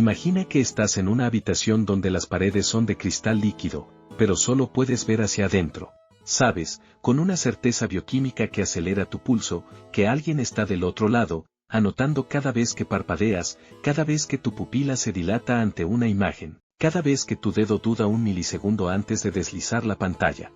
Imagina que estás en una habitación donde las paredes son de cristal líquido, pero solo puedes ver hacia adentro. Sabes, con una certeza bioquímica que acelera tu pulso, que alguien está del otro lado, anotando cada vez que parpadeas, cada vez que tu pupila se dilata ante una imagen, cada vez que tu dedo duda un milisegundo antes de deslizar la pantalla.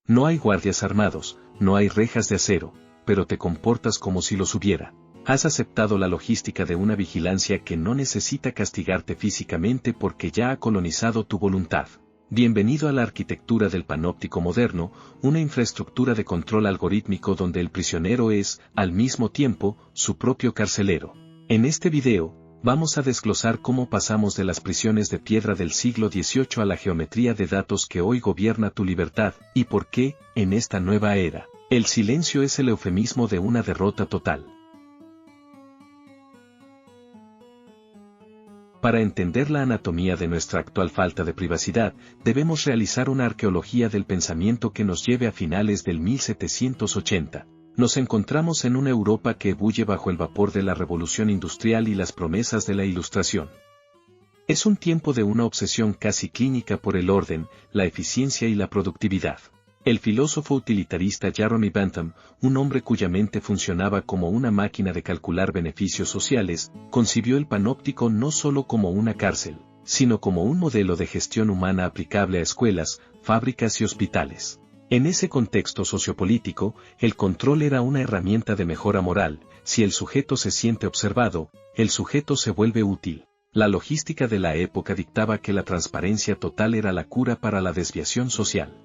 No hay guardias armados, no hay rejas de acero, pero te comportas como si los hubiera. Has aceptado la logística de una vigilancia que no necesita castigarte físicamente porque ya ha colonizado tu voluntad. Bienvenido a la arquitectura del panóptico moderno, una infraestructura de control algorítmico donde el prisionero es, al mismo tiempo, su propio carcelero. En este video, vamos a desglosar cómo pasamos de las prisiones de piedra del siglo XVIII a la geometría de datos que hoy gobierna tu libertad, y por qué, en esta nueva era, el silencio es el eufemismo de una derrota total. Para entender la anatomía de nuestra actual falta de privacidad, debemos realizar una arqueología del pensamiento que nos lleve a finales del 1780. Nos encontramos en una Europa que bulle bajo el vapor de la revolución industrial y las promesas de la Ilustración. Es un tiempo de una obsesión casi clínica por el orden, la eficiencia y la productividad. El filósofo utilitarista Jeremy Bentham, un hombre cuya mente funcionaba como una máquina de calcular beneficios sociales, concibió el panóptico no solo como una cárcel, sino como un modelo de gestión humana aplicable a escuelas, fábricas y hospitales. En ese contexto sociopolítico, el control era una herramienta de mejora moral. Si el sujeto se siente observado, el sujeto se vuelve útil. La logística de la época dictaba que la transparencia total era la cura para la desviación social.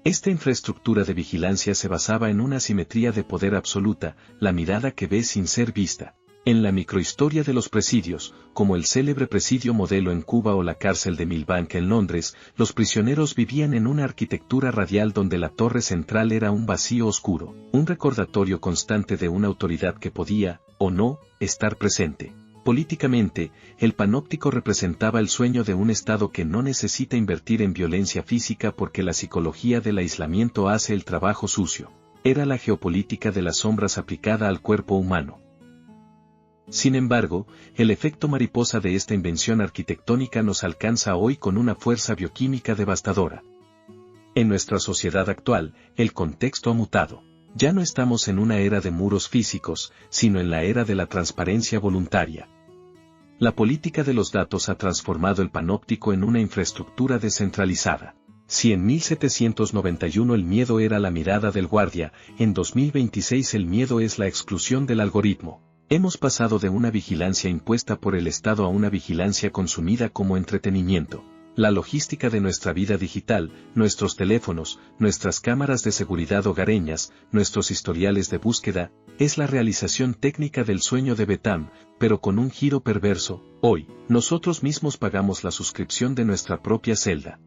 Esta infraestructura de vigilancia se basaba en una asimetría de poder absoluta, la mirada que ve sin ser vista. En la microhistoria de los presidios, como el célebre presidio modelo en Cuba o la cárcel de Millbank en Londres, los prisioneros vivían en una arquitectura radial donde la torre central era un vacío oscuro, un recordatorio constante de una autoridad que podía, o no, estar presente. Políticamente, el panóptico representaba el sueño de un Estado que no necesita invertir en violencia física porque la psicología del aislamiento hace el trabajo sucio. Era la geopolítica de las sombras aplicada al cuerpo humano. Sin embargo, el efecto mariposa de esta invención arquitectónica nos alcanza hoy con una fuerza bioquímica devastadora. En nuestra sociedad actual, el contexto ha mutado. Ya no estamos en una era de muros físicos, sino en la era de la transparencia voluntaria. La política de los datos ha transformado el panóptico en una infraestructura descentralizada. Si en 1791 el miedo era la mirada del guardia, en 2026 el miedo es la exclusión del algoritmo. Hemos pasado de una vigilancia impuesta por el Estado a una vigilancia consumida como entretenimiento. La logística de nuestra vida digital, nuestros teléfonos, nuestras cámaras de seguridad hogareñas, nuestros historiales de búsqueda, es la realización técnica del sueño de Bentham, pero con un giro perverso. Hoy, nosotros mismos pagamos la suscripción de nuestra propia celda.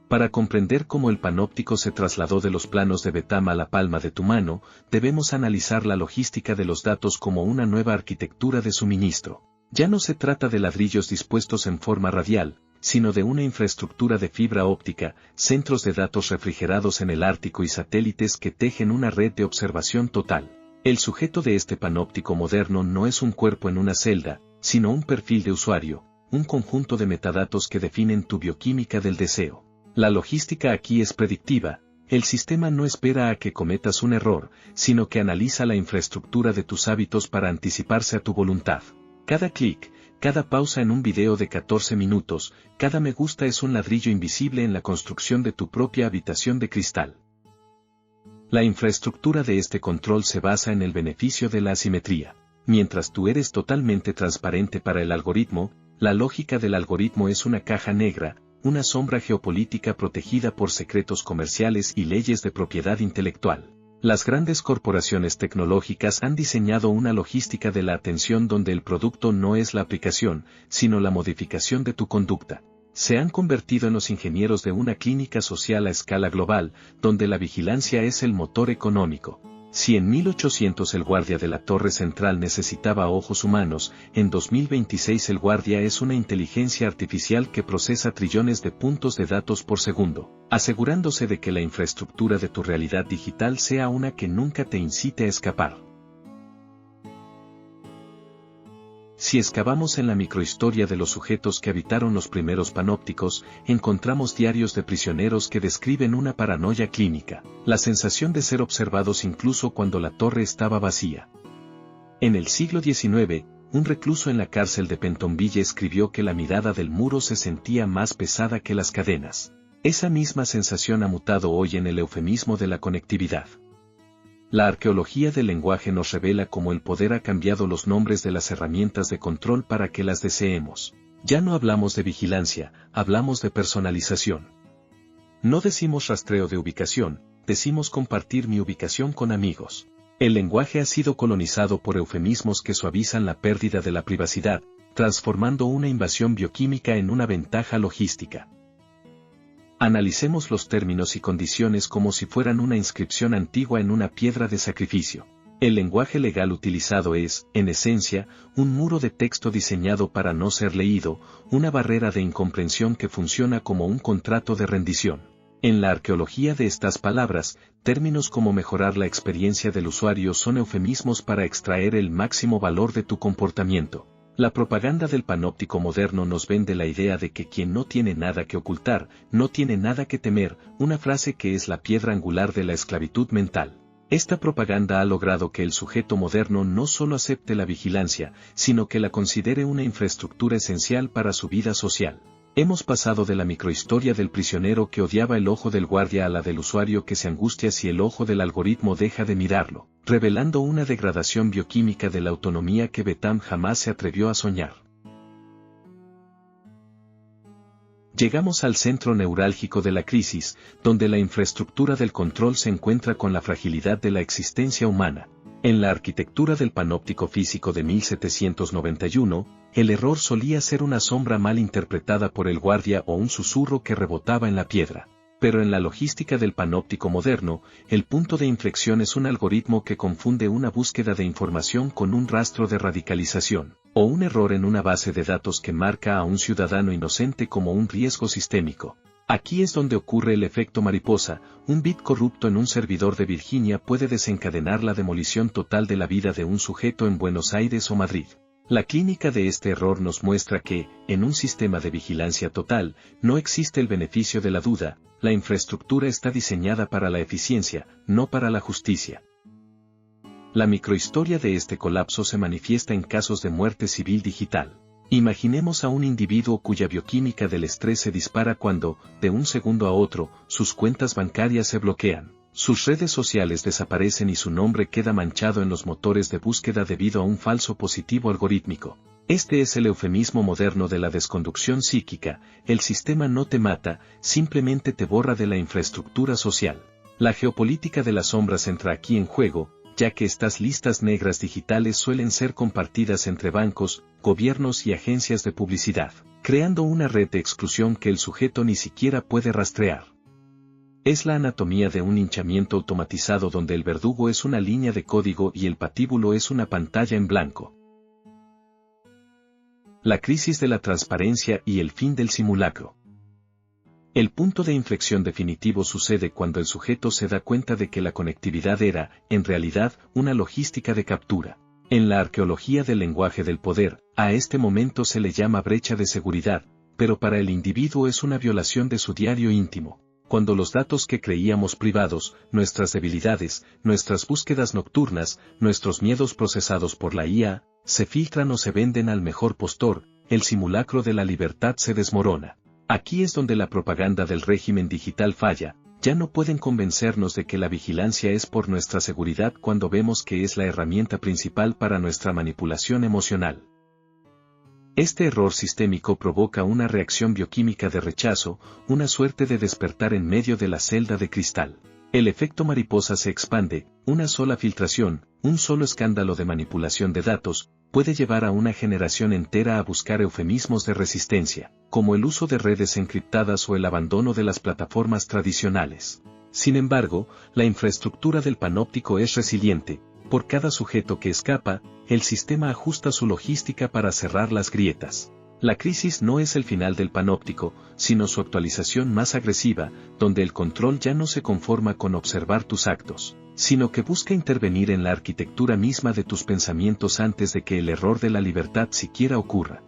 Para comprender cómo el panóptico se trasladó de los planos de Bentham a la palma de tu mano, debemos analizar la logística de los datos como una nueva arquitectura de suministro. Ya no se trata de ladrillos dispuestos en forma radial, sino de una infraestructura de fibra óptica, centros de datos refrigerados en el Ártico y satélites que tejen una red de observación total. El sujeto de este panóptico moderno no es un cuerpo en una celda, sino un perfil de usuario, un conjunto de metadatos que definen tu bioquímica del deseo. La logística aquí es predictiva. El sistema no espera a que cometas un error, sino que analiza la infraestructura de tus hábitos para anticiparse a tu voluntad. Cada clic, cada pausa en un video de 14 minutos, cada me gusta es un ladrillo invisible en la construcción de tu propia habitación de cristal. La infraestructura de este control se basa en el beneficio de la asimetría. Mientras tú eres totalmente transparente para el algoritmo, la lógica del algoritmo es una caja negra, una sombra geopolítica protegida por secretos comerciales y leyes de propiedad intelectual. Las grandes corporaciones tecnológicas han diseñado una logística de la atención donde el producto no es la aplicación, sino la modificación de tu conducta. Se han convertido en los ingenieros de una clínica social a escala global, donde la vigilancia es el motor económico. Si en 1800 el guardia de la torre central necesitaba ojos humanos, en 2026 el guardia es una inteligencia artificial que procesa trillones de puntos de datos por segundo, asegurándose de que la infraestructura de tu realidad digital sea una que nunca te incite a escapar. Si excavamos en la microhistoria de los sujetos que habitaron los primeros panópticos, encontramos diarios de prisioneros que describen una paranoia clínica, la sensación de ser observados incluso cuando la torre estaba vacía. En el siglo XIX, un recluso en la cárcel de Pentonville escribió que la mirada del muro se sentía más pesada que las cadenas. Esa misma sensación ha mutado hoy en el eufemismo de la conectividad. La arqueología del lenguaje nos revela cómo el poder ha cambiado los nombres de las herramientas de control para que las deseemos. Ya no hablamos de vigilancia, hablamos de personalización. No decimos rastreo de ubicación, decimos compartir mi ubicación con amigos. El lenguaje ha sido colonizado por eufemismos que suavizan la pérdida de la privacidad, transformando una invasión bioquímica en una ventaja logística. Analicemos los términos y condiciones como si fueran una inscripción antigua en una piedra de sacrificio. El lenguaje legal utilizado es, en esencia, un muro de texto diseñado para no ser leído, una barrera de incomprensión que funciona como un contrato de rendición. En la arqueología de estas palabras, términos como mejorar la experiencia del usuario son eufemismos para extraer el máximo valor de tu comportamiento. La propaganda del panóptico moderno nos vende la idea de que quien no tiene nada que ocultar, no tiene nada que temer, una frase que es la piedra angular de la esclavitud mental. Esta propaganda ha logrado que el sujeto moderno no solo acepte la vigilancia, sino que la considere una infraestructura esencial para su vida social. Hemos pasado de la microhistoria del prisionero que odiaba el ojo del guardia a la del usuario que se angustia si el ojo del algoritmo deja de mirarlo, revelando una degradación bioquímica de la autonomía que Bentham jamás se atrevió a soñar. Llegamos al centro neurálgico de la crisis, donde la infraestructura del control se encuentra con la fragilidad de la existencia humana. En la arquitectura del panóptico físico de 1791, el error solía ser una sombra mal interpretada por el guardia o un susurro que rebotaba en la piedra. Pero en la logística del panóptico moderno, el punto de inflexión es un algoritmo que confunde una búsqueda de información con un rastro de radicalización, o un error en una base de datos que marca a un ciudadano inocente como un riesgo sistémico. Aquí es donde ocurre el efecto mariposa, un bit corrupto en un servidor de Virginia puede desencadenar la demolición total de la vida de un sujeto en Buenos Aires o Madrid. La clínica de este error nos muestra que, en un sistema de vigilancia total, no existe el beneficio de la duda, la infraestructura está diseñada para la eficiencia, no para la justicia. La microhistoria de este colapso se manifiesta en casos de muerte civil digital. Imaginemos a un individuo cuya bioquímica del estrés se dispara cuando, de un segundo a otro, sus cuentas bancarias se bloquean, sus redes sociales desaparecen y su nombre queda manchado en los motores de búsqueda debido a un falso positivo algorítmico. Este es el eufemismo moderno de la desconducción psíquica, el sistema no te mata, simplemente te borra de la infraestructura social. La geopolítica de las sombras entra aquí en juego, ya que estas listas negras digitales suelen ser compartidas entre bancos, gobiernos y agencias de publicidad, creando una red de exclusión que el sujeto ni siquiera puede rastrear. Es la anatomía de un hinchamiento automatizado donde el verdugo es una línea de código y el patíbulo es una pantalla en blanco. La crisis de la transparencia y el fin del simulacro. El punto de inflexión definitivo sucede cuando el sujeto se da cuenta de que la conectividad era, en realidad, una logística de captura. En la arqueología del lenguaje del poder, a este momento se le llama brecha de seguridad, pero para el individuo es una violación de su diario íntimo. Cuando los datos que creíamos privados, nuestras debilidades, nuestras búsquedas nocturnas, nuestros miedos procesados por la IA, se filtran o se venden al mejor postor, el simulacro de la libertad se desmorona. Aquí es donde la propaganda del régimen digital falla, ya no pueden convencernos de que la vigilancia es por nuestra seguridad cuando vemos que es la herramienta principal para nuestra manipulación emocional. Este error sistémico provoca una reacción bioquímica de rechazo, una suerte de despertar en medio de la celda de cristal. El efecto mariposa se expande, una sola filtración, un solo escándalo de manipulación de datos, puede llevar a una generación entera a buscar eufemismos de resistencia, como el uso de redes encriptadas o el abandono de las plataformas tradicionales. Sin embargo, la infraestructura del panóptico es resiliente. Por cada sujeto que escapa, el sistema ajusta su logística para cerrar las grietas. La crisis no es el final del panóptico, sino su actualización más agresiva, donde el control ya no se conforma con observar tus actos, sino que busca intervenir en la arquitectura misma de tus pensamientos antes de que el error de la libertad siquiera ocurra.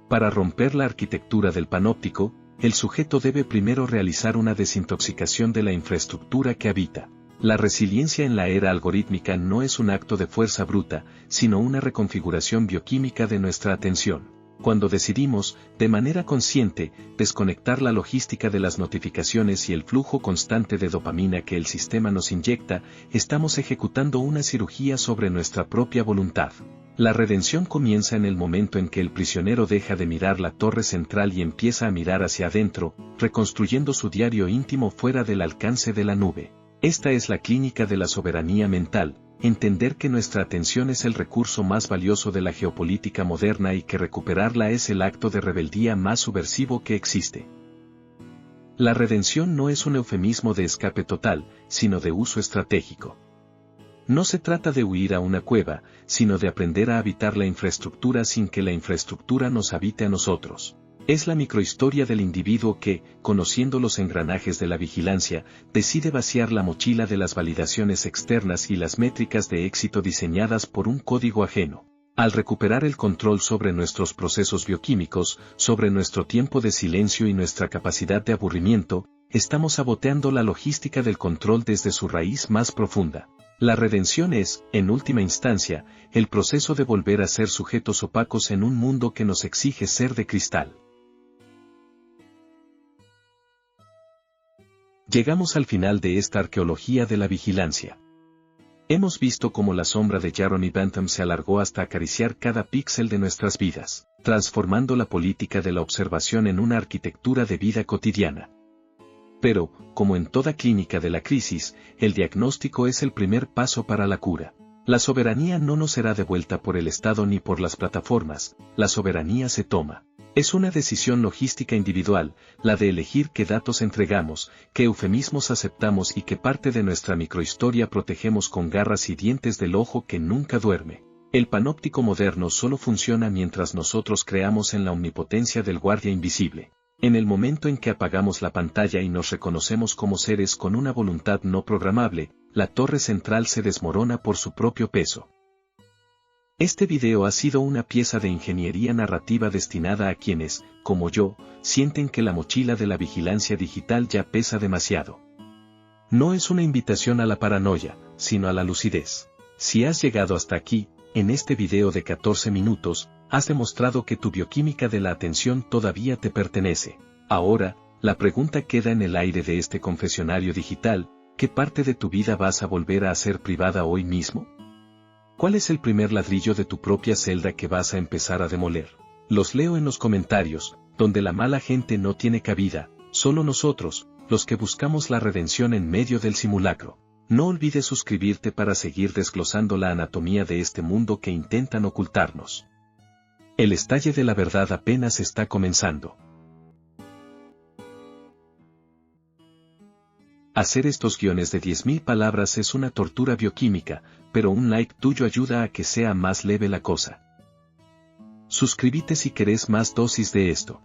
Para romper la arquitectura del panóptico, el sujeto debe primero realizar una desintoxicación de la infraestructura que habita. La resiliencia en la era algorítmica no es un acto de fuerza bruta, sino una reconfiguración bioquímica de nuestra atención. Cuando decidimos, de manera consciente, desconectar la logística de las notificaciones y el flujo constante de dopamina que el sistema nos inyecta, estamos ejecutando una cirugía sobre nuestra propia voluntad. La redención comienza en el momento en que el prisionero deja de mirar la torre central y empieza a mirar hacia adentro, reconstruyendo su diario íntimo fuera del alcance de la nube. Esta es la clínica de la soberanía mental, entender que nuestra atención es el recurso más valioso de la geopolítica moderna y que recuperarla es el acto de rebeldía más subversivo que existe. La redención no es un eufemismo de escape total, sino de uso estratégico. No se trata de huir a una cueva, sino de aprender a habitar la infraestructura sin que la infraestructura nos habite a nosotros. Es la microhistoria del individuo que, conociendo los engranajes de la vigilancia, decide vaciar la mochila de las validaciones externas y las métricas de éxito diseñadas por un código ajeno. Al recuperar el control sobre nuestros procesos bioquímicos, sobre nuestro tiempo de silencio y nuestra capacidad de aburrimiento, estamos saboteando la logística del control desde su raíz más profunda. La redención es, en última instancia, el proceso de volver a ser sujetos opacos en un mundo que nos exige ser de cristal. Llegamos al final de esta arqueología de la vigilancia. Hemos visto cómo la sombra de Jeremy Bentham se alargó hasta acariciar cada píxel de nuestras vidas, transformando la política de la observación en una arquitectura de vida cotidiana. Pero, como en toda clínica de la crisis, el diagnóstico es el primer paso para la cura. La soberanía no nos será devuelta por el Estado ni por las plataformas, la soberanía se toma. Es una decisión logística individual, la de elegir qué datos entregamos, qué eufemismos aceptamos y qué parte de nuestra microhistoria protegemos con garras y dientes del ojo que nunca duerme. El panóptico moderno solo funciona mientras nosotros creamos en la omnipotencia del guardia invisible. En el momento en que apagamos la pantalla y nos reconocemos como seres con una voluntad no programable, la torre central se desmorona por su propio peso. Este video ha sido una pieza de ingeniería narrativa destinada a quienes, como yo, sienten que la mochila de la vigilancia digital ya pesa demasiado. No es una invitación a la paranoia, sino a la lucidez. Si has llegado hasta aquí, en este video de 14 minutos, has demostrado que tu bioquímica de la atención todavía te pertenece. Ahora, la pregunta queda en el aire de este confesionario digital: ¿qué parte de tu vida vas a volver a hacer privada hoy mismo? ¿Cuál es el primer ladrillo de tu propia celda que vas a empezar a demoler? Los leo en los comentarios, donde la mala gente no tiene cabida, solo nosotros, los que buscamos la redención en medio del simulacro. No olvides suscribirte para seguir desglosando la anatomía de este mundo que intentan ocultarnos. El estalle de la verdad apenas está comenzando. Hacer estos guiones de 10.000 palabras es una tortura bioquímica, pero un like tuyo ayuda a que sea más leve la cosa. Suscríbete si querés más dosis de esto.